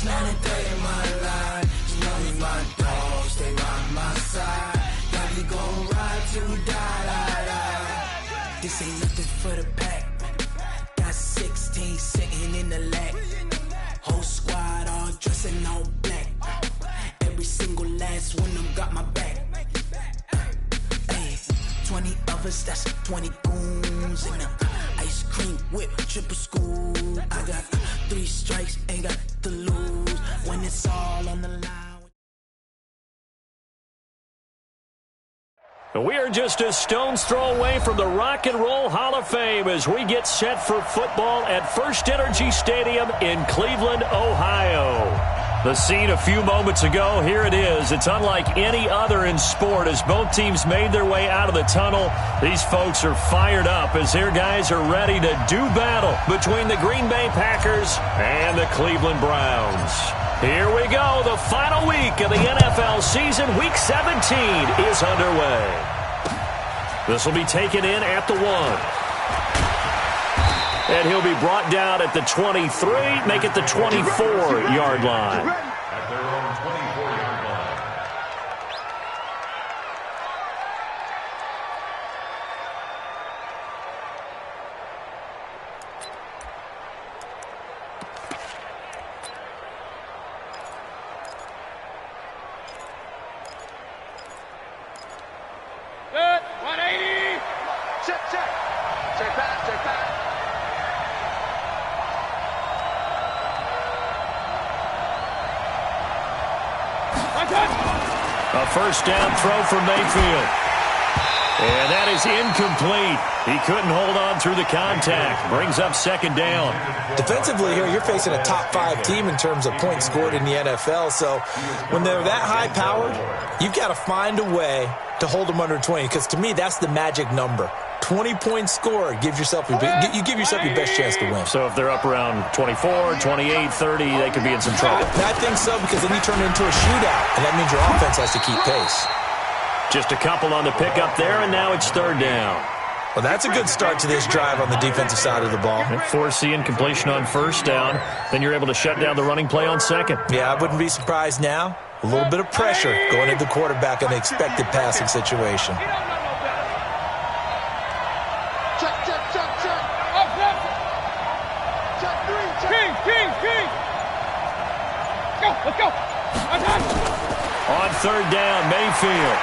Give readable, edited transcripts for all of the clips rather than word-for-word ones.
It's 93 in my life. You know me, my dogs, stay by my side. Yeah, we gon' ride till we die. This ain't nothing for the pack. Got 16 sitting in the lag. Whole squad all dressing all black. Every single last one of them got my back. 20 of us, that's 20 goons in them. Ice cream whip, triple scoop. I got 3 strikes, ain't got to lose. When it's all on the line. We are just a stone's throw away from the Rock and Roll Hall of Fame as we get set for football at First Energy Stadium in Cleveland, Ohio. The scene a few moments ago, here it is. It's unlike any other in sport as both teams made their way out of the tunnel. These folks are fired up as their guys are ready to do battle between the Green Bay Packers and the Cleveland Browns. Here we go. The final week of the NFL season, Week 17, is underway. This will be taken in at the 1. And he'll be brought down at the 23, make it the 24-yard line. At their own 24-yard line. Good. 180. Check, check. Check back, check back. A first down throw for Mayfield. And that is incomplete. He couldn't hold on through the contact. Brings up second down. Defensively here, you're facing a top 5 team in terms of points scored in the NFL. So when they're that high-powered, you've got to find a way to hold them under 20. Because to me, that's the magic number. 20-point score, you give yourself your best chance to win. So if they're up around 24, 28, 30, they could be in some trouble. I think so, because then you turn it into a shootout, and that means your offense has to keep pace. Just a couple on the pickup there, and now it's third down. Well, that's a good start to this drive on the defensive side of the ball. Force the incompletion on first down, then you're able to shut down the running play on second. Yeah, I wouldn't be surprised now. A little bit of pressure going at the quarterback in the expected passing situation. Let's go. On third down, Mayfield.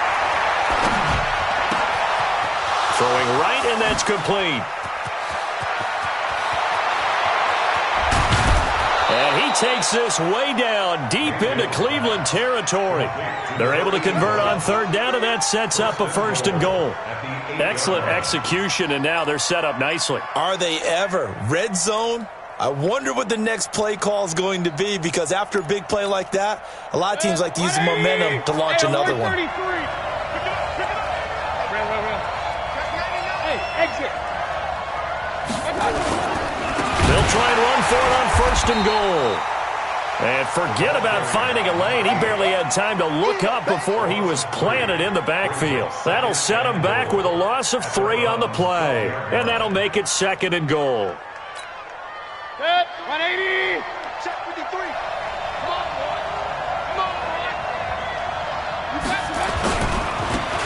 Throwing right, and that's complete. And he takes this way down, deep into Cleveland territory. They're able to convert on third down, and that sets up a first and goal. Excellent execution, and now they're set up nicely. Are they ever? Red zone? I wonder what the next play call is going to be, because after a big play like that, a lot of teams like to use the momentum to launch another one. Hey, exit. They'll try and run for it on first and goal. And forget about finding a lane. He barely had time to look up before he was planted in the backfield. That'll set him back with a loss of 3 on the play. And that'll make it second and goal. Good. 180. Check 53. Come on, boy. Come on,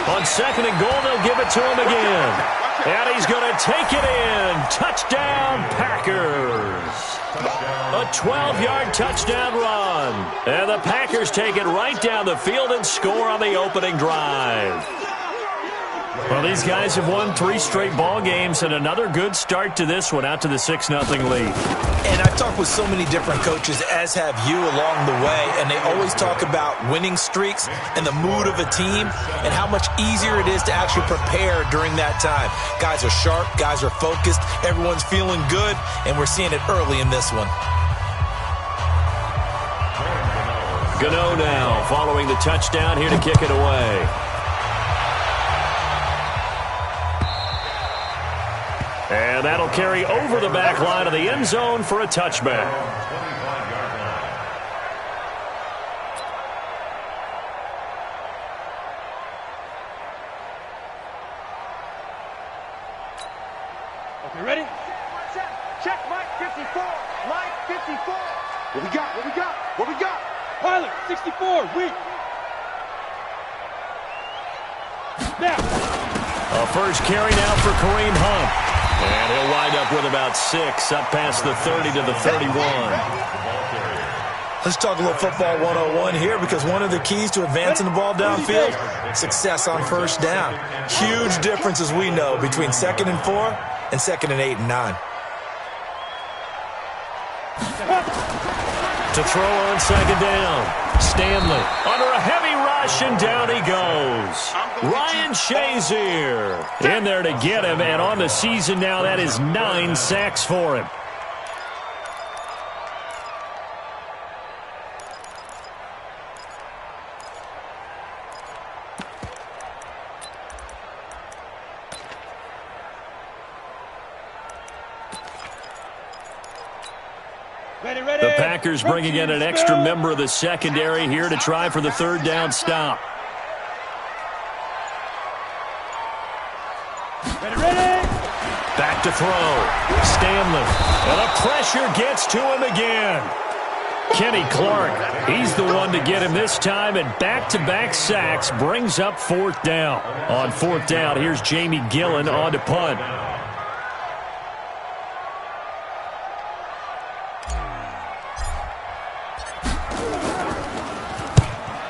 boy. On second and goal, they'll give it to him again. And he's going to take it in. Touchdown, Packers. A 12-yard touchdown run. And the Packers take it right down the field and score on the opening drive. Well, these guys have won 3 straight ball games, and another good start to this one, out to the 6-0 lead. And I've talked with so many different coaches, as have you, along the way, and they always talk about winning streaks and the mood of a team and how much easier it is to actually prepare during that time. Guys are sharp, guys are focused, everyone's feeling good, and we're seeing it early in this one. Gano now following the touchdown, here to kick it away. And that'll carry over the back line of the end zone for a touchback. Okay, ready? Check, Mike 54. Mike 54. What we got? What we got? What Tyler, 64, weak. Now. A first carry now for Kareem Hunt. And he'll wind up with about 6, up past the 30 to the 31. Let's talk a little football 101 here, because one of the keys to advancing the ball downfield, success on first down. Huge difference, as we know, between 2nd and 4 and 2nd and 8 and 9. To throw on 2nd down. Stanley under a heavy rush, and down he goes. Ryan Shazier in there to get him, and on the season now, that is 9 sacks for him. The Packers bringing in an extra member of the secondary here to try for the 3rd down stop. Back to throw. Stanley. And the pressure gets to him again. Kenny Clark, he's the one to get him this time, and back-to-back sacks brings up 4th down. On 4th down, here's Jamie Gillen on to punt.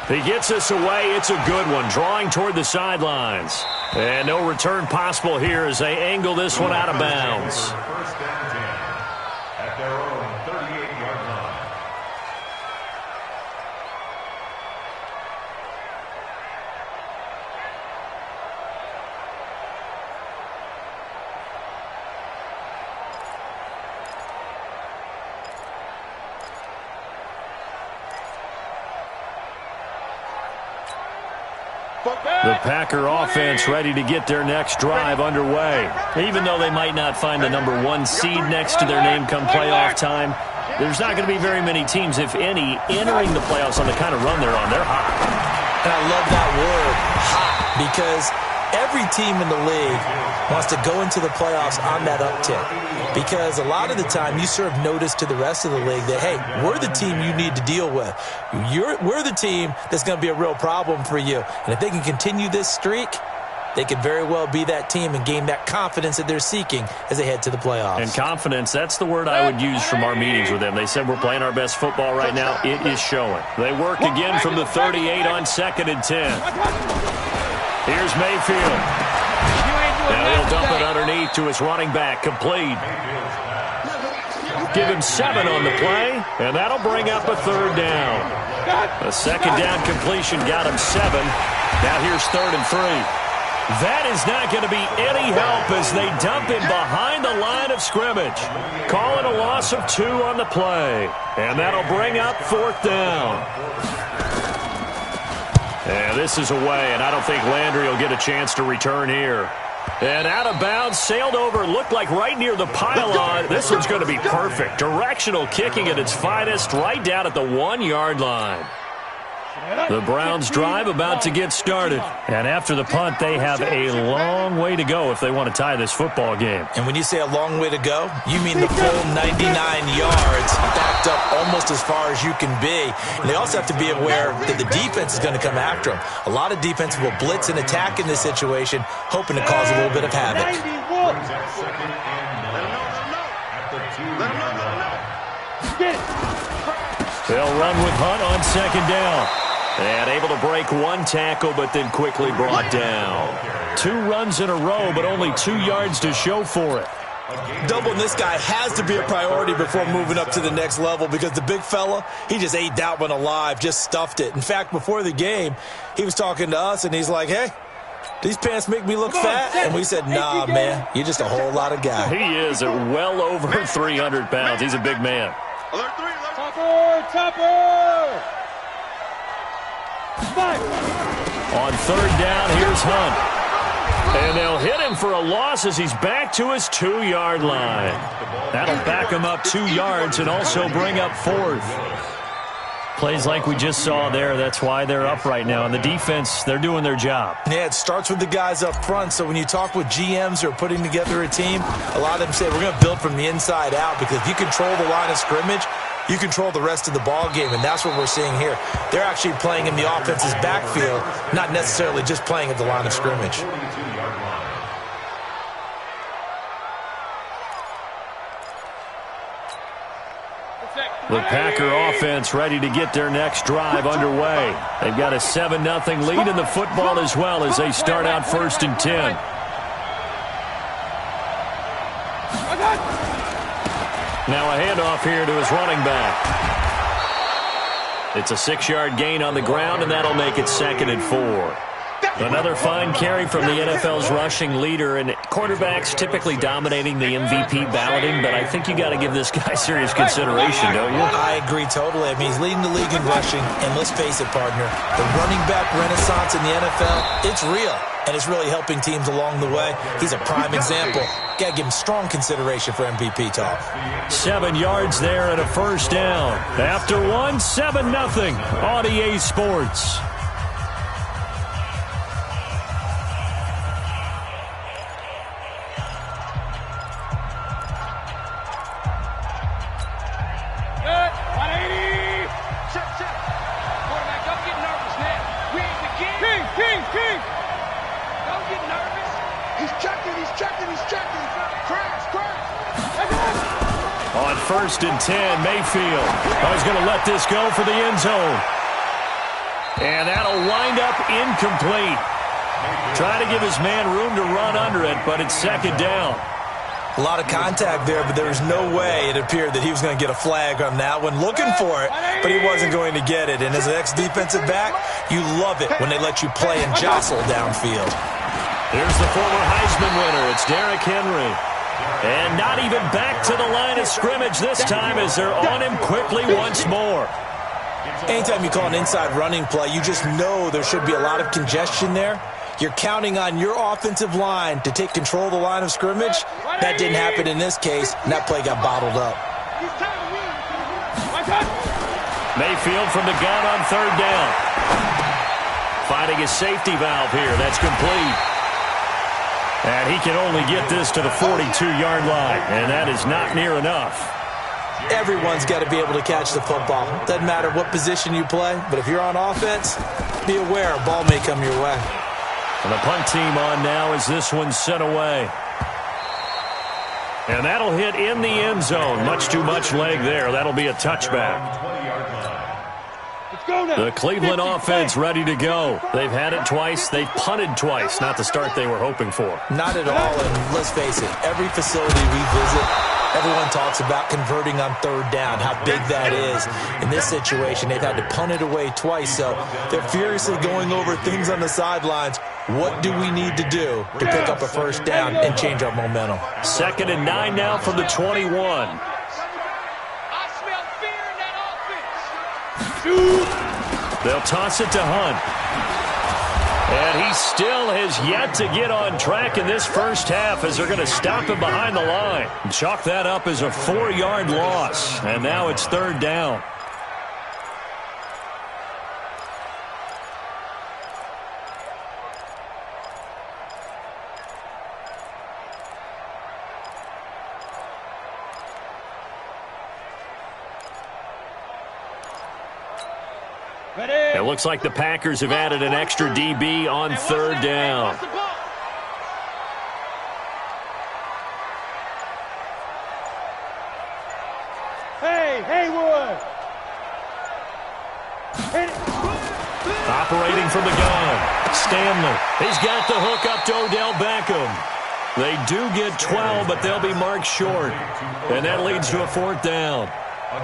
He gets us away. It's a good one, drawing toward the sidelines. And no return possible here as they angle this one out of bounds. First down 10 at their own 38-yard line. The Packer offense ready to get their next drive underway. Even though they might not find the #1 seed next to their name come playoff time, there's not going to be very many teams, if any, entering the playoffs on the kind of run they're on. They're hot. And I love that word, hot, because every team in the league wants to go into the playoffs on that uptick. Because a lot of the time you serve notice to the rest of the league that, hey, we're the team you need to deal with. We're the team that's going to be a real problem for you. And if they can continue this streak, they could very well be that team and gain that confidence that they're seeking as they head to the playoffs. And confidence, that's the word I would use from our meetings with them. They said we're playing our best football right now. It is showing. They work again from the 38 on 2nd and 10. Here's Mayfield. Now he'll dump it underneath to his running back. Complete. Give him 7 on the play, and that'll bring up a 3rd down. A 2nd down completion got him 7. Now here's 3rd and 3. That is not going to be any help as they dump him behind the line of scrimmage. Calling a loss of 2 on the play, and that'll bring up 4th down. And this is away, and I don't think Landry will get a chance to return here. And out of bounds, sailed over, looked like right near the pylon. This one's going to be perfect. Directional kicking at its finest, right down at the 1-yard line. The Browns drive about to get started. And after the punt, they have a long way to go if they want to tie this football game. And when you say a long way to go, you mean the full 99 yards backed up almost as far as you can be. And they also have to be aware that the defense is going to come after them. A lot of defense will blitz and attack in this situation, hoping to cause a little bit of havoc. They'll run with Hunt on 2nd down. And able to break 1 tackle, but then quickly brought down. 2 runs in a row, but only 2 yards to show for it. Doubling this guy has to be a priority before moving up to the next level, because the big fella, he just ate that one alive, just stuffed it. In fact, before the game, he was talking to us, and he's like, hey, these pants make me look fat? And we said, nah, man, you're just a whole lot of guy. He is at well over 300 pounds. He's a big man. Topper! On 3rd down, here's Hunt. And they'll hit him for a loss as he's back to his 2-yard line. That'll back him up 2 yards and also bring up 4th. Plays like we just saw there, that's why they're up right now. And the defense, they're doing their job. Yeah, it starts with the guys up front. So when you talk with GMs who are putting together a team, a lot of them say we're going to build from the inside out, because if you control the line of scrimmage, you control the rest of the ball game, and that's what we're seeing here. They're actually playing in the offense's backfield, not necessarily just playing at the line of scrimmage. The Packer offense ready to get their next drive underway. They've got a 7-0 lead in the football as well as they start out 1st and 10. Now a handoff here to his running back. It's a 6-yard gain on the ground, and that'll make it 2nd and 4. Another fine carry from the NFL's rushing leader, and quarterbacks typically dominating the MVP balloting, but I think you got to give this guy serious consideration, don't you? I agree totally. I mean, he's leading the league in rushing, and let's face it, partner, the running back renaissance in the NFL, it's real, and it's really helping teams along the way. He's a prime example. Got to give him strong consideration for MVP talk. 7 yards there and a 1st down. After one, 7-0 on EA Sports. On 1st and 10, Mayfield. He's going to let this go for the end zone. And that'll wind up incomplete. Trying to give his man room to run under it, but it's 2nd down. A lot of contact there, but there was no way it appeared that he was going to get a flag on that one. Looking for it, but he wasn't going to get it. And as an ex-defensive back, you love it when they let you play and jostle downfield. Here's the former Heisman winner. It's Derrick Henry. And not even back to the line of scrimmage this time as they're on him quickly once more. Anytime you call an inside running play, you just know there should be a lot of congestion there. You're counting on your offensive line to take control of the line of scrimmage. That didn't happen in this case, and that play got bottled up. Mayfield from the gun on 3rd down. Finding a safety valve here. That's complete. And he can only get this to the 42-yard line, and that is not near enough. Everyone's got to be able to catch the football. Doesn't matter what position you play, but if you're on offense, be aware a ball may come your way. And the punt team on now as this one's sent away. And that'll hit in the end zone. Much too much leg there. That'll be a touchback. The Cleveland offense ready to go. They've had it twice. They've punted twice. Not the start they were hoping for. Not at all, and let's face it, every facility we visit, everyone talks about converting on 3rd down, how big that is. In this situation, they've had to punt it away twice, so they're furiously going over things on the sidelines. What do we need to do to pick up a 1st down and change our momentum? 2nd and 9 now from the 21. They'll toss it to Hunt. And he still has yet to get on track in this first half as they're going to stop him behind the line. Chalk that up as a 4-yard loss. And now it's 3rd down. It looks like the Packers have added an extra DB on 3rd down. Hey, Haywood! Operating from the gun, Stanley. He's got the hook up to Odell Beckham. They do get 12, but they'll be marked short. And that leads to a 4th down.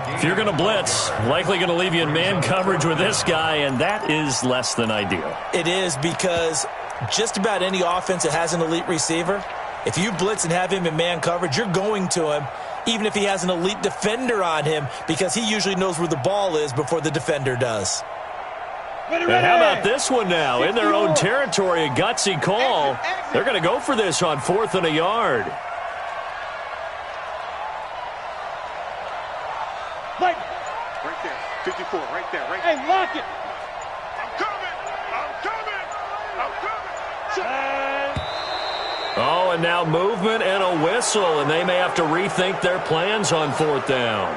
If you're going to blitz, likely going to leave you in man coverage with this guy, and that is less than ideal. It is, because just about any offense that has an elite receiver, if you blitz and have him in man coverage, you're going to him, even if he has an elite defender on him, because he usually knows where the ball is before the defender does. And how about this one now? In their own territory, a gutsy call. They're going to go for this on 4th and a yard. Right there, 54, right there, right there. Hey, lock it. I'm coming. Oh, and now movement and a whistle, and they may have to rethink their plans on 4th down.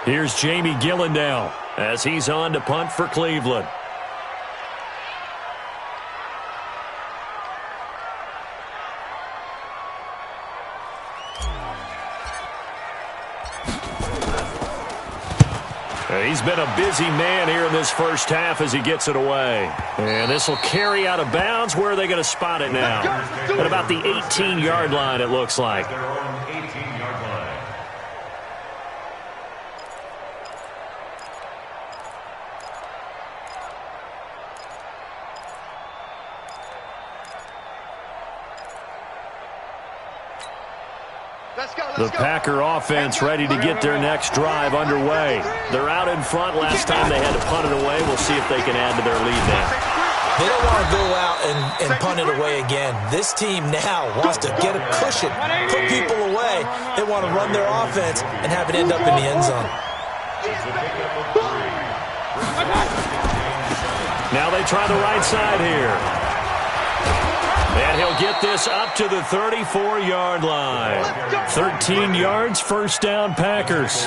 Here's Jamie Gillen now as he's on to punt for Cleveland. He's been a busy man here in this first half as he gets it away. And this will carry out of bounds. Where are they going to spot it now? At about the 18-yard line, it looks like. Their own 18-yard line. The Packer offense ready to get their next drive underway. They're out in front. Last time they had to punt it away. We'll see if they can add to their lead now. They don't want to go out and punt it away again. This team now wants to get a cushion, put people away. They want to run their offense and have it end up in the end zone. Now they try the right side here. And he'll get this up to the 34-yard line. 13 yards, first down, Packers.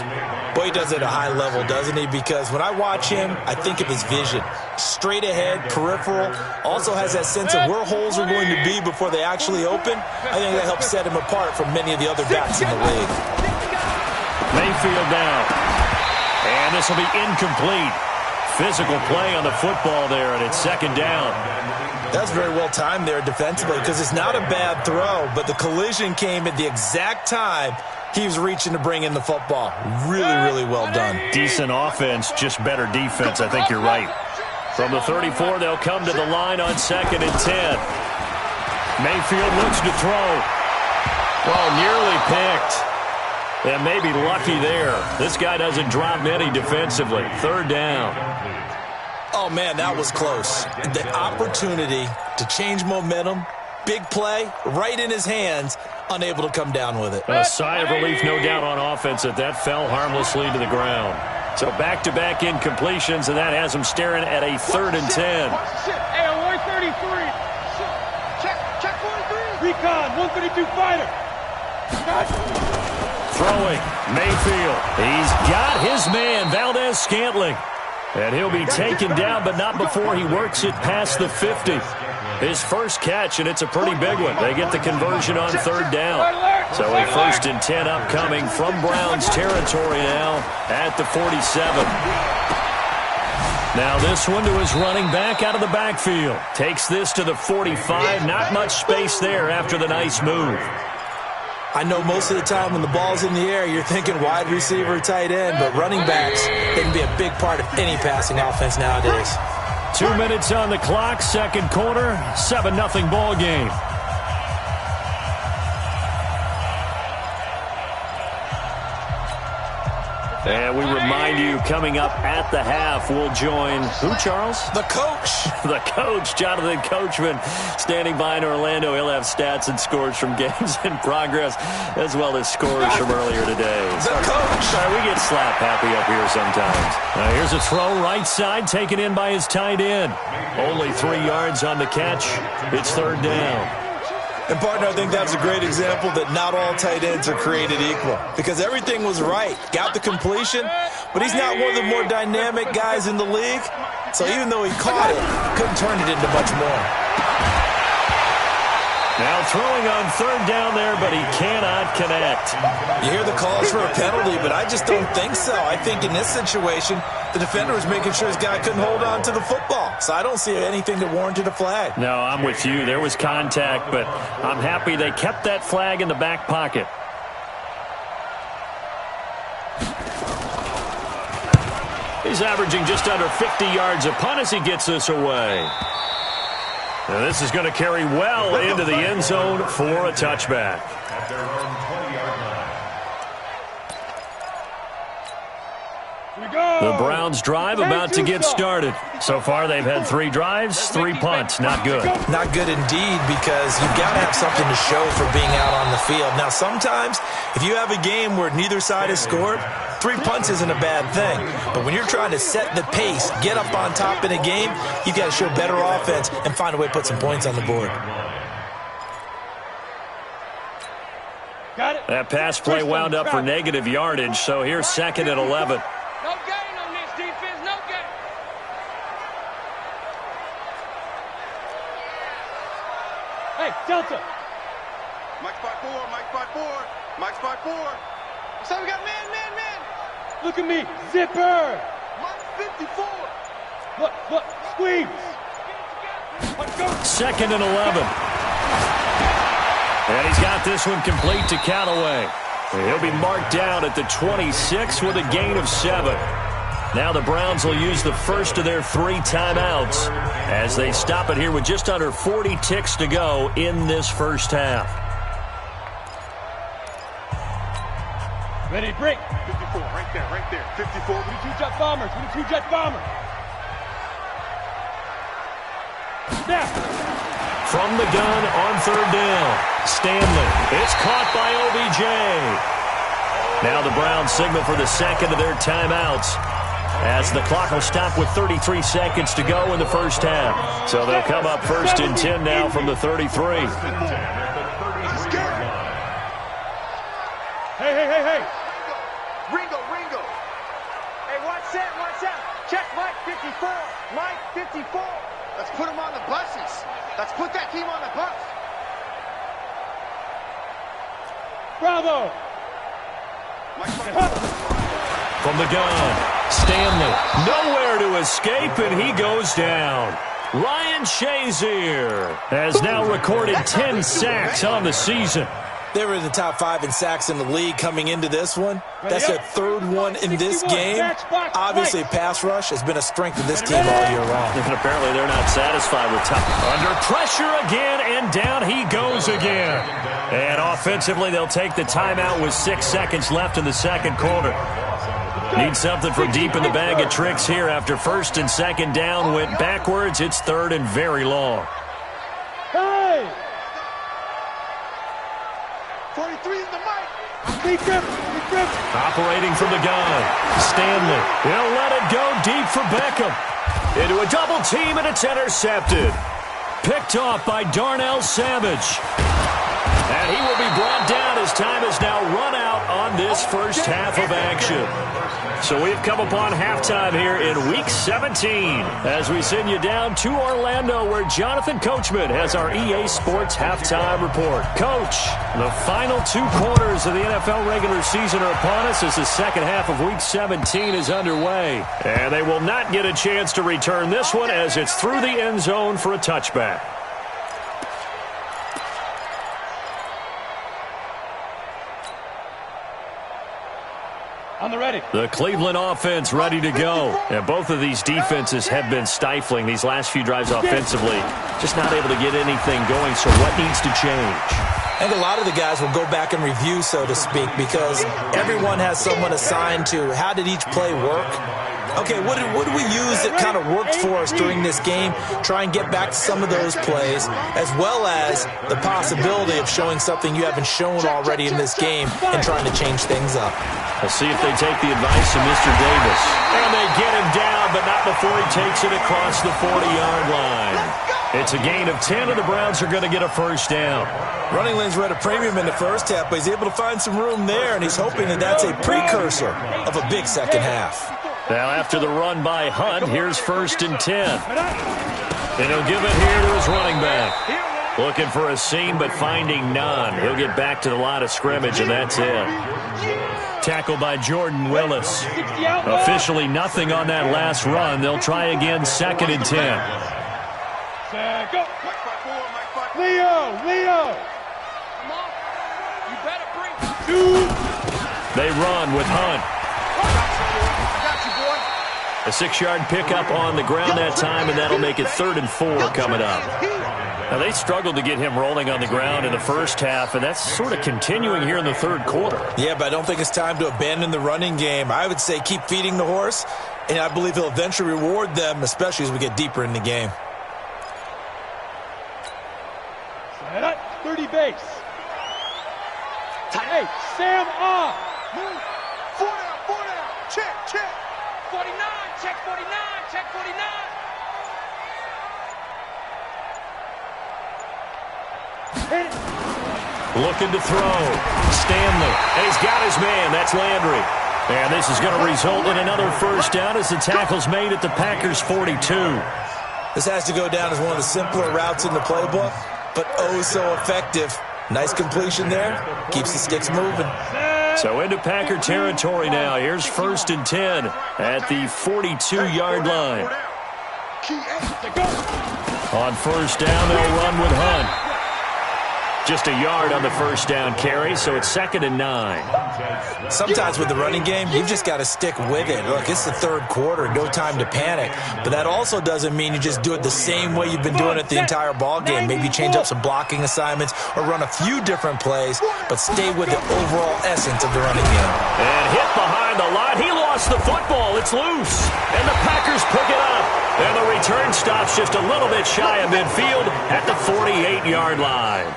Boy, he does it at a high level, doesn't he? Because when I watch him, I think of his vision. Straight ahead, peripheral. Also has that sense of where holes are going to be before they actually open. I think that helps set him apart from many of the other backs in the league. Mayfield down. And this will be incomplete. Physical play on the football there, and it's second down. That's very well timed there defensively because it's not a bad throw, but the collision came at the exact time he was reaching to bring in the football. Really, really well done. Decent offense, just better defense. I think you're right. From the 34, they'll come to the line on 2nd and 10. Mayfield looks to throw. Well, nearly picked. And maybe lucky there. This guy doesn't drop many defensively. 3rd down. Oh, man, that was close. The opportunity to change momentum, big play, right in his hands, unable to come down with it. A sigh of relief, no doubt, on offense that fell harmlessly to the ground. So back-to-back incompletions, and that has him staring at a 3rd and 10. Hey, 133. Check 43. Recon, 132 fighter. Throwing, Mayfield. He's got his man, Valdez-Scantling. And he'll be taken down, but not before he works it past the 50. His first catch, and it's a pretty big one. They get the conversion on 3rd down. So a 1st and 10 upcoming from Browns territory now at the 47. Now this one to his running back out of the backfield. Takes this to the 45. Not much space there after the nice move. I know most of the time when the ball's in the air, you're thinking wide receiver, tight end, but running backs can be a big part of any passing offense nowadays. 2 minutes on the clock, second quarter, 7-0 ball game. And we remind you, coming up at the half, we'll join who, Charles? The coach. The coach, Jonathan Coachman, standing by in Orlando. He'll have stats and scores from games in progress, as well as scores from earlier today. The coach. Sorry, we get slap happy up here sometimes. Here's a throw right side, taken in by his tight end. Only 3 yards on the catch. It's 3rd down. And, partner, I think that's a great example that not all tight ends are created equal because everything was right. Got the completion, but he's not one of the more dynamic guys in the league. So even though he caught it, couldn't turn it into much more. Now throwing on 3rd down there, but he cannot connect. You hear the calls for a penalty, but I just don't think so. I think in this situation, the defender was making sure his guy couldn't hold on to the football. So I don't see anything that warranted a flag. No, I'm with you. There was contact, but I'm happy they kept that flag in the back pocket. He's averaging just under 50 yards a punt as he gets this away. Now this is going to carry well into the end zone for a touchback. At their own 20-yard line. The Browns drive about to get started. So far they've had 3 drives, 3 punts. Not good. Not good indeed because you've got to have something to show for being out on the field. Now sometimes if you have a game where neither side has scored, 3 punts isn't a bad thing. But when you're trying to set the pace, get up on top in a game, you've got to show better offense and find a way to put some points on the board. Got it. That pass play wound up for negative yardage, so here's 2nd and 11. No gain on this defense, no gain. Hey, Delta. Mike spot 4, Mike spot 4, Mike spot 4. So we got man. Look at me, zipper. Mike 54. Look, squeeze. Let's go. 2nd and 11. And he's got this one complete to Callaway. He'll be marked down at the 26 with a gain of 7. Now the Browns will use the first of their 3 timeouts as they stop it here with just under 40 ticks to go in this first half. Ready to break. 54, right there. 54. We need 2 jet bombers. Now. From the gun on 3rd down. Stanley. It's caught by OBJ. Now the Browns signal for the 2nd of their timeouts as the clock will stop with 33 seconds to go in the first half. So they'll come up 1st and 10 now from the 33. Hey. Ringo. Hey, watch out. Check Mike 54. Mike 54. Let's put him on the buses. Let's put that team on the bus. Bravo. From the gun, Stanley. Nowhere to escape, and he goes down. Ryan Shazier has now recorded 10 sacks on the season. They were in the top 5 in sacks in the league coming into this one. That's their 3rd one in this game. Obviously, pass rush has been a strength of this team all year long. And apparently they're not satisfied with top. Under pressure again, and down he goes again. And offensively, they'll take the timeout with 6 seconds left in the 2nd quarter. Need something from deep in the bag of tricks here after 1st and 2nd down went backwards. It's 3rd and very long. Hey! 43 in the mic. Big grip. Operating from the gun. Stanley. He'll let it go deep for Beckham. Into a double team, and it's intercepted. Picked off by Darnell Savage. And he will be brought down as time has now run out on this first half of action. So we've come upon halftime here in Week 17 as we send you down to Orlando where Jonathan Coachman has our EA Sports Halftime Report. Coach, the final 2 quarters of the NFL regular season are upon us as the 2nd half of Week 17 is underway. And they will not get a chance to return this one as it's through the end zone for a touchback. On the ready. The Cleveland offense ready to go. And both of these defenses have been stifling these last few drives offensively. Just not able to get anything going, so what needs to change? I think a lot of the guys will go back and review, so to speak, because everyone has someone assigned to how did each play work. Okay, what did we use that kind of worked for us during this game? Try and get back to some of those plays, as well as the possibility of showing something you haven't shown already in this game and trying to change things up. We'll see if they take the advice of Mr. Davis. And they get him down, but not before he takes it across the 40-yard line. It's a gain of 10, and the Browns are going to get a first down. Running lanes were at a premium in the first half, but he's able to find some room there, and he's hoping that that's a precursor of a big second half. Now, after the run by Hunt, here's 1st and 10. And he'll give it here to his running back. Looking for a seam, but finding none. He'll get back to the line of scrimmage, and that's it. Tackled by Jordan Willis. Officially nothing on that last run. They'll try again, 2nd and 10. Go. Leo. Come on. You better bring. They run with Hunt. I got you, boy. A 6-yard pickup on the ground that time, and that'll make it 3rd and 4 coming up. Now, they struggled to get him rolling on the ground in the first half, and that's sort of continuing here in the 3rd quarter. Yeah, but I don't think it's time to abandon the running game. I would say keep feeding the horse, and I believe he'll eventually reward them, especially as we get deeper in the game. 30 base. Hey, Sam off. Move. 4 down. Check. 49, check 49. Hit it. Looking to throw. Stanley. And he's got his man. That's Landry. And this is going to result in another first down as the tackle's made at the Packers' 42. This has to go down as one of the simpler routes in the playbook, but oh so effective. Nice completion there. Keeps the sticks moving. So into Packer territory now. Here's 1st and 10 at the 42-yard line. On first down, they'll run with Hunt. Just a yard on the first down carry, so it's 2nd and 9. Sometimes with the running game, you've just got to stick with it. Look, it's the 3rd quarter, no time to panic. But that also doesn't mean you just do it the same way you've been doing it the entire ball game. Maybe change up some blocking assignments or run a few different plays, but stay with the overall essence of the running game. And hit behind the line. He lost the football. It's loose. And the Packers pick it up. And the return stops just a little bit shy of midfield at the 48-yard line.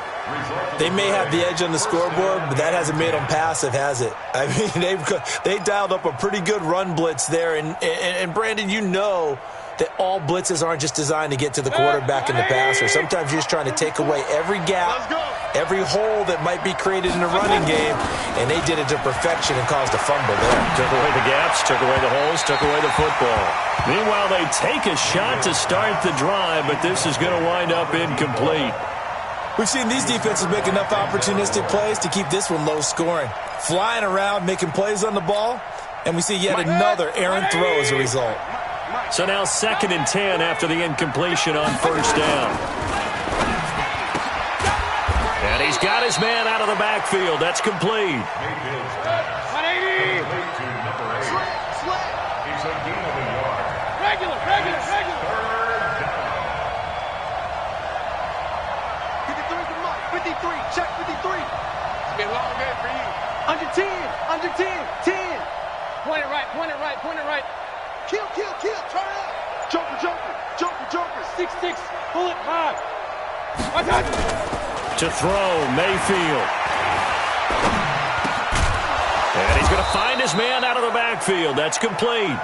They may have the edge on the scoreboard, but that hasn't made them passive, has it? I mean, they dialed up a pretty good run blitz there. And Brandon, you know that all blitzes aren't just designed to get to the quarterback and the passer. Sometimes you're just trying to take away every gap, every hole that might be created in a running game, and they did it to perfection and caused a fumble there. Took away the gaps, took away the holes, took away the football. Meanwhile, they take a shot to start the drive, but this is going to wind up incomplete. We've seen these defenses make enough opportunistic plays to keep this one low scoring. Flying around, making plays on the ball, and we see yet another errant throw as a result. So now 2nd and 10 after the incompletion on first down. And he's got his man out of the backfield. That's complete. 180. It's a gain of a yard. Regular. 53, check 53. It's been a long day for you. Under 10, 10. Point it right. Kill, turn up. Joker, 6'6", pull it high. To throw, Mayfield. And he's going to find his man out of the backfield. That's complete.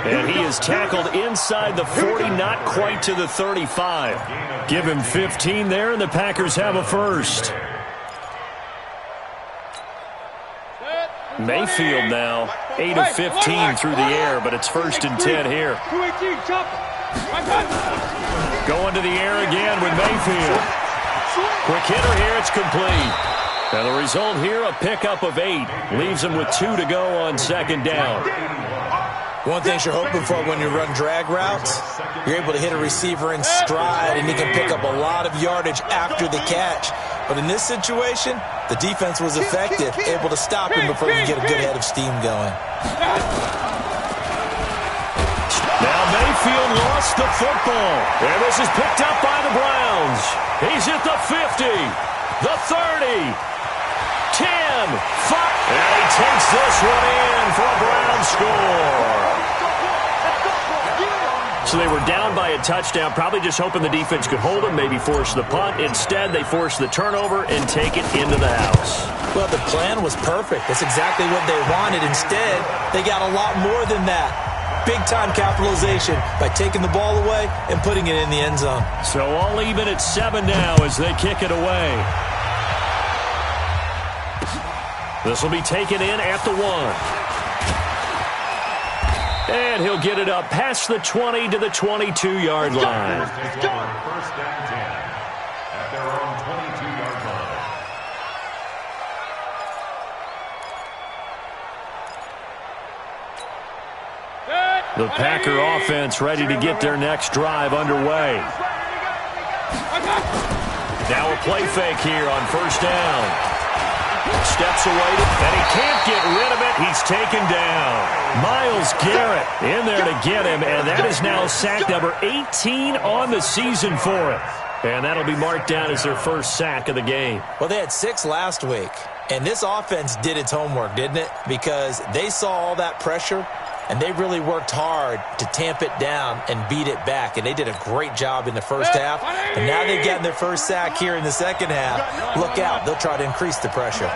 And he is tackled inside the 40, not quite to the 35. Give him 15 there, and the Packers have a first. Mayfield now 8 of 15 through the air, but it's 1st and 10 here. Going to the air again with Mayfield. Quick hitter here, it's complete. And the result here, a pickup of 8. Leaves him with 2 to go on 2nd down. One thing you're hoping for when you run drag routes, you're able to hit a receiver in stride, and he can pick up a lot of yardage after the catch. But in this situation, the defense was effective, able to stop him before he could get a good head of steam going. Now Mayfield lost the football. And this is picked up by the Browns. He's at the 50, the 30, 10, 5. And he takes this one in for a Browns score. So they were down by a touchdown, probably just hoping the defense could hold them, maybe force the punt. Instead, they force the turnover and take it into the house. Well, the plan was perfect. That's exactly what they wanted. Instead, they got a lot more than that. Big-time capitalization by taking the ball away and putting it in the end zone. So all even at 7 now as they kick it away. This will be taken in at the 1. And he'll get it up past the 20 to the 22-yard line. First down 10 at their own 22-yard line. The Packer offense ready to get their next drive underway. Now a play fake here on first down. Steps away, and he can't get rid of it. He's taken down. Myles Garrett in there to get him, and that is now sack number 18 on the season for him. And that'll be marked down as their first sack of the game. Well, they had 6 last week, and this offense did its homework, didn't it? Because they saw all that pressure, and they really worked hard to tamp it down and beat it back. And they did a great job in the first half. And now they've gotten their first sack here in the second half. Look out. They'll try to increase the pressure.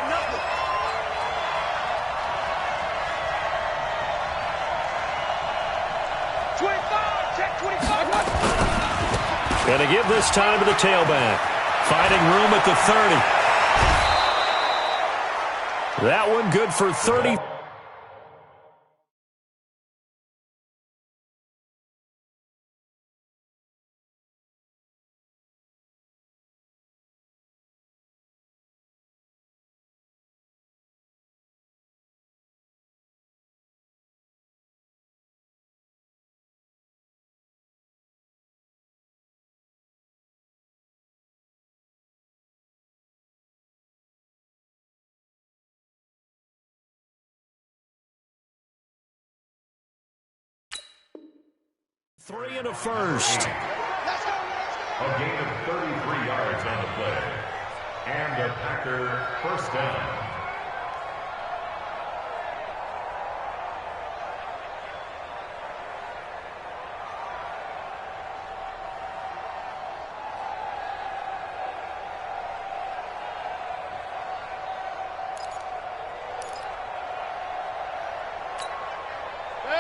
And to give this time to the tailback. Finding room at the 30. That one good for 30. Three and a first. A gain of 33 yards on the play. And a Packer first down.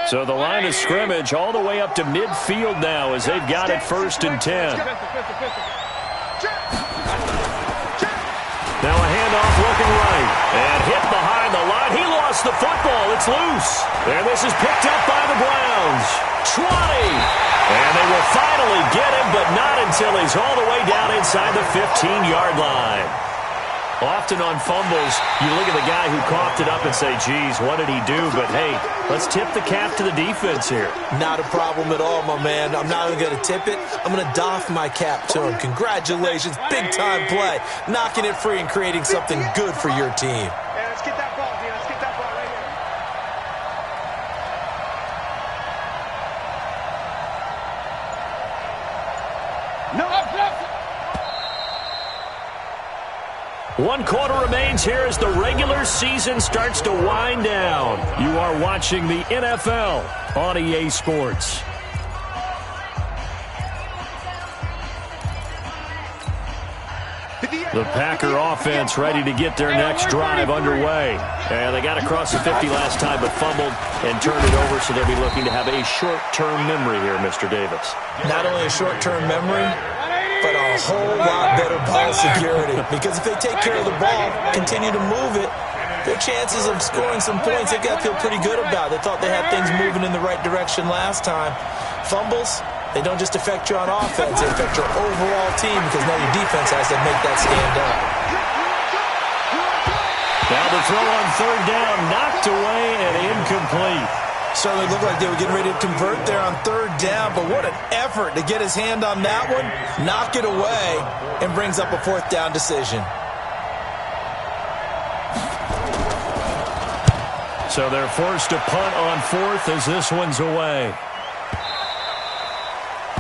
So the line of scrimmage all the way up to midfield now as they've got it 1st and 10. Now a handoff looking right. And hit behind the line. He lost the football. It's loose. And this is picked up by the Browns. 20. And they will finally get him, but not until he's all the way down inside the 15-yard line. Often on fumbles, you look at the guy who coughed it up and say, geez, what did he do? But, hey, let's tip the cap to the defense here. Not a problem at all, my man. I'm not even going to tip it. I'm going to doff my cap to him. Congratulations. Big-time play. Knocking it free and creating something good for your team. Hey, let's get that ball, dude. Let's get that ball right here. No, One quarter remains here as the regular season starts to wind down. You are watching the NFL on EA Sports. The Packer offense ready to get their next drive underway. And they got across the 50 last time but fumbled and turned it over, so they'll be looking to have a short-term memory here, Mr. Davis. Not only a short-term memory, but a whole lot better ball security. Because if they take care of the ball, continue to move it, their chances of scoring some points, they've got to feel pretty good about. They thought they had things moving in the right direction last time. Fumbles, they don't just affect you on offense, they affect your overall team because now your defense has to make that stand up. Now the throw on 3rd down, knocked away and incomplete. Certainly looked like they were getting ready to convert there on 3rd down, but what an effort to get his hand on that one, knock it away, and brings up a 4th down decision. So they're forced to punt on 4th as this one's away.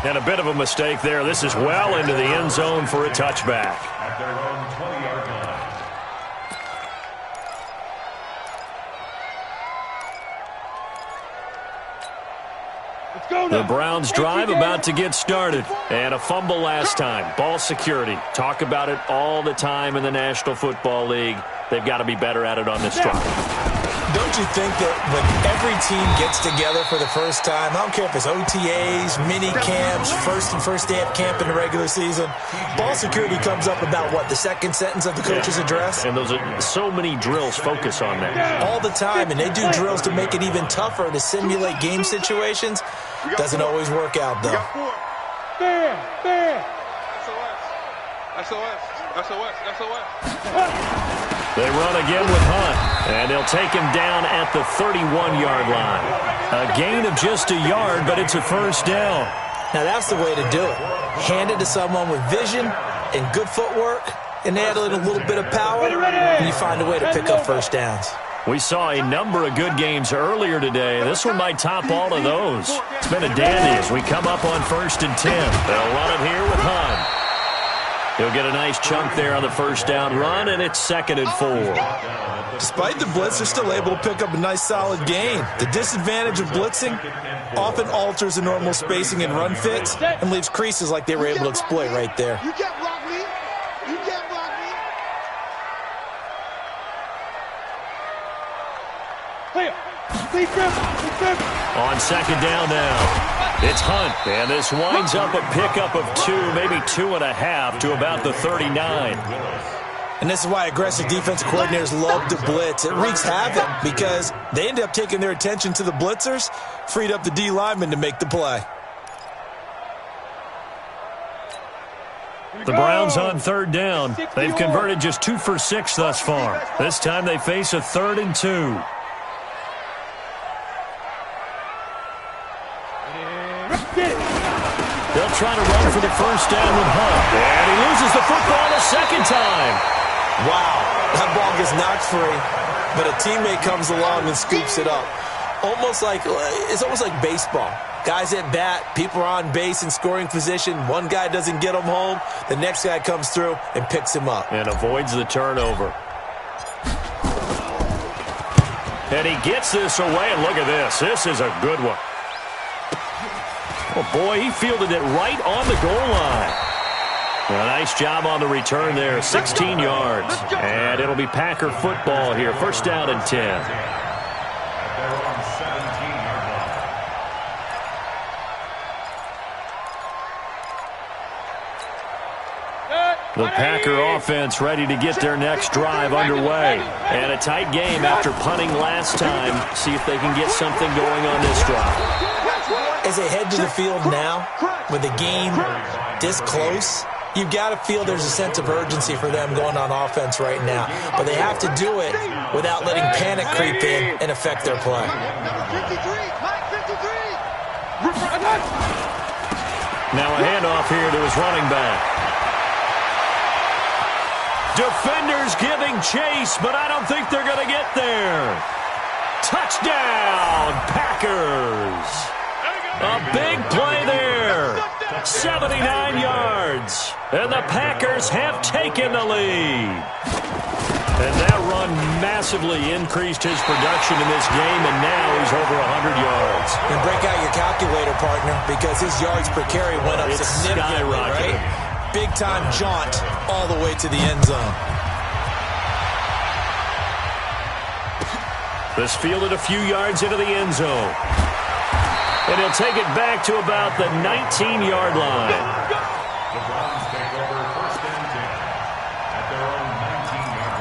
And a bit of a mistake there. This is well into the end zone for a touchback. At their own 20-yard line. The Browns drive about to get started. And a fumble last time. Ball security. Talk about it all the time in the National Football League. They've got to be better at it on this drive. Don't you think that when every team gets together for the first time, I don't care if it's OTAs, mini camps, first day of camp in the regular season, ball security comes up about, what, the second sentence of the coach's address? And those are so many drills focus on that. All the time, and they do drills to make it even tougher to simulate game situations. Doesn't always work out, though. Fair. SOS. They run again with Hunt, and they'll take him down at the 31-yard line. A gain of just a yard, but it's a 1st down. Now, that's the way to do it. Hand it to someone with vision and good footwork, and add a little bit of power, and you find a way to pick up 1st downs. We saw a number of good games earlier today. This one might top all of those. It's been a dandy as we come up on 1st and 10. They'll run it here with Hunt. He'll get a nice chunk there on the 1st down run, and it's 2nd and 4. Despite the blitz, they're still able to pick up a nice solid gain. The disadvantage of blitzing often alters the normal spacing and run fits and leaves creases like they were able to exploit right there. You can't block me. You can't block me. On 2nd down now. It's Hunt, and this winds up a pickup of 2, maybe 2.5 to about the 39. And this is why aggressive defensive coordinators love to blitz. It wreaks havoc because they end up taking their attention to the blitzers, freed up the D lineman to make the play. The Browns on third down. They've converted just 2 for 6 thus far. This time they face a 3rd and 2. They'll try to run for the first down with Hunt. And he loses the football a second time. Wow, that ball gets knocked free, but a teammate comes along and scoops it up. It's almost like baseball. Guys at bat, people are on base in scoring position. One guy doesn't get him home. The next guy comes through and picks him up. And avoids the turnover. And he gets this away, and look at this. This is a good one. Oh, boy, he fielded it right on the goal line. A nice job on the return there, 16 yards. And it'll be Packer football here, first down and 10. The Packer offense ready to get their next drive underway. And a tight game after punting last time. See if they can get something going on this drive. As they head to the field now, with the game this close, you've got to feel there's a sense of urgency for them going on offense right now. But they have to do it without letting panic creep in and affect their play. Now a handoff here to his running back. Defenders giving chase, but I don't think they're going to get there. Touchdown, Packers. A big play there. 79 yards. And the Packers have taken the lead. And that run massively increased his production in this game, and now he's over 100 yards. And break out your calculator, partner, because his yards per carry went up significantly, right? Big-time jaunt all the way to the end zone. This fielded a few yards into the end zone. And he'll take it back to about the 19-yard line. The Browns take over first and 10 at their own 19-yard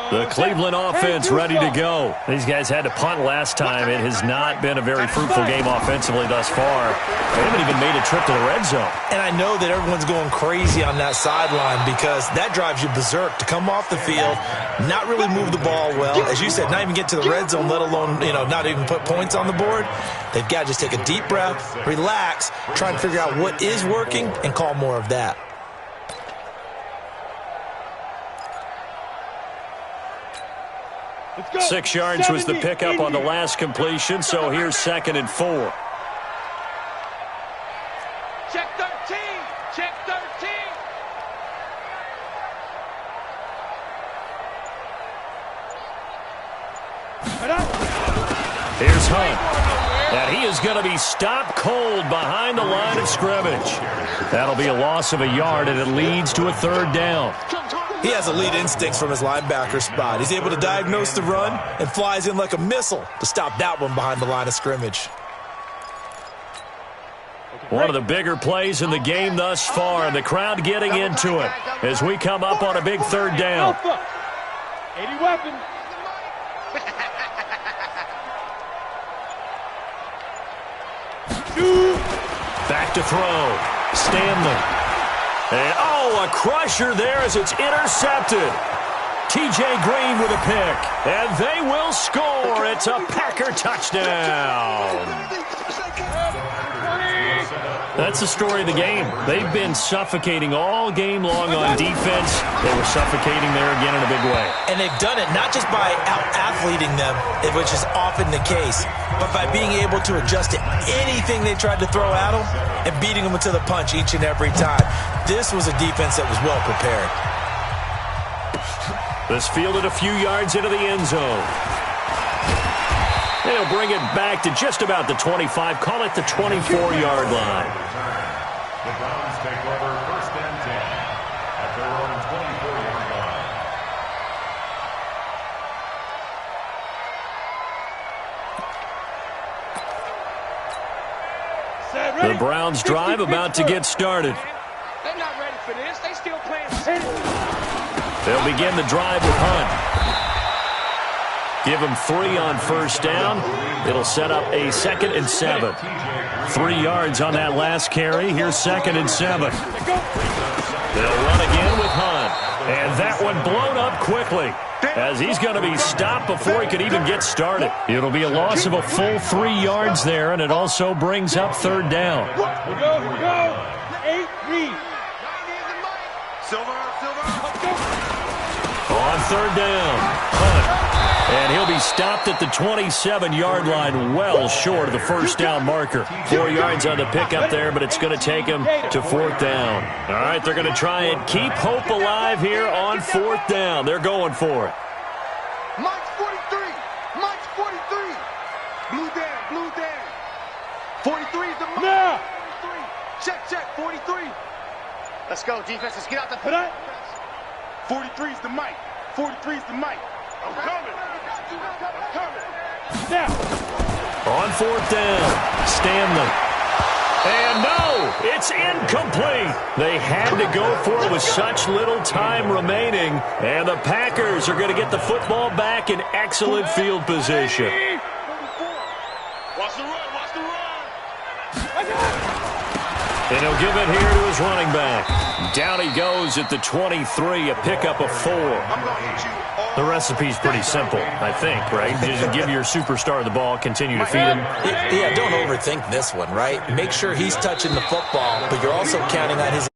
line. The Cleveland offense ready to go. These guys had to punt last time. It has not been a very fruitful game offensively thus far. They haven't even made a trip to the red zone. And I know that everyone's going crazy on that sideline because that drives you berserk to come off the field, not really move the ball well. As you said, not even get to the red zone, let alone, not even put points on the board. They've got to just take a deep breath, relax, try and figure out what is working and call more of that. 6 yards was the pickup on the last completion, so here's 2nd and 4. Check 13. Check 13. Here's Hunt. And he is going to be stopped cold behind the line of scrimmage. That'll be a loss of a yard, and it leads to a 3rd down. He has elite instincts from his linebacker spot. He's able to diagnose the run and flies in like a missile to stop that one behind the line of scrimmage. One of the bigger plays in the game thus far, and the crowd getting into it as we come up on a big 3rd down. 80 weapons. Back to throw. Stanley. And, a crusher there as it's intercepted. T.J. Green with a pick. And they will score. It's a Packer touchdown. That's the story of the game. They've been suffocating all game long on defense. They were suffocating there again in a big way. And they've done it not just by out-athleting them, which is often the case, but by being able to adjust to anything they tried to throw at them and beating them to the punch each and every time. This was a defense that was well prepared. This fielded a few yards into the end zone. They'll bring it back to just about the 25, call it the 24-yard line. The Browns take over first and 10 at their own 24-yard line. The Browns drive about to get started. They're not ready for this. They still playing. They'll begin the drive with Hunt. Give him 3 on first down. It'll set up a 2nd and 7. 3 yards on that last carry. Here's 2nd and 7. They'll run again with Hunt. And that one blown up quickly, as he's going to be stopped before he could even get started. It'll be a loss of a full 3 yards there, and it also brings up 3rd down. Here we go. 8 read. Silver. On 3rd down, Hunt. And he'll be stopped at the 27-yard line, well short of the first down marker. 4 yards on the pickup there, but it's going to take him to 4th down. All right, they're going to try and keep hope alive here on 4th down. They're going for it. Mike's 43. Mike's 43. Blue down. 43 is the Mike. Now. 43. Check. 43. Let's go, defense. Let's get out the Put up. 43 is the Mike. 43 is the Mike. I'm coming. Now. On 4th down, Stanley. And no, it's incomplete. They had to go for it with such little time remaining. And the Packers are going to get the football back in excellent field position. Watch the run. And he'll give it here to his running back. Down he goes at the 23, a pickup of 4. I'm going to hit you. The recipe's pretty simple, I think, right? Just give your superstar the ball, continue to feed him. Yeah, don't overthink this one, right? Make sure he's touching the football, but you're also counting on his